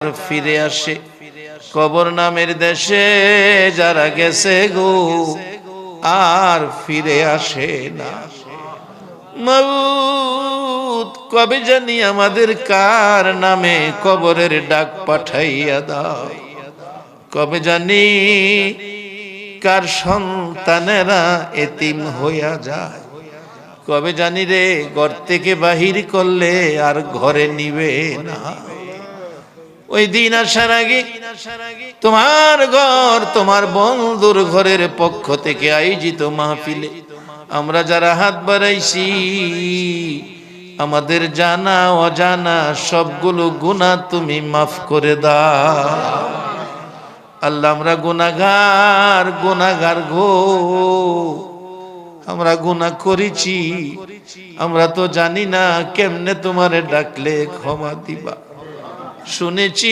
ফিরে আসে। কবর নামের দেশে যারা গেছে গো আর ফিরে আসে না। মউত কবে জানি আমাদের কার নামে কবরের ডাক পাঠাইয়া দাও। কবে জানি কার সন্তানেরা এতিম হইয়া যায়। কবে জানি রে ঘর থেকে বাহির করলে আর ঘরে নিবে না। ওই দিন আসার আগে তোমার ঘর তোমার বন্ধুর ঘরের পক্ষ থেকে আয়োজিত মাহফিলে আমরা যারা হাত বাড়াইছি আমাদের জানা অজানা সবগুলো গুনাহ তুমি মাফ করে দাও। আল্লাহ আমরা গুনাহগার গো, আমরা গুনাহ করেছি, আমরা তো জানি না কেমনে তোমারে ডাকলে ক্ষমা দিবা। শুনেছি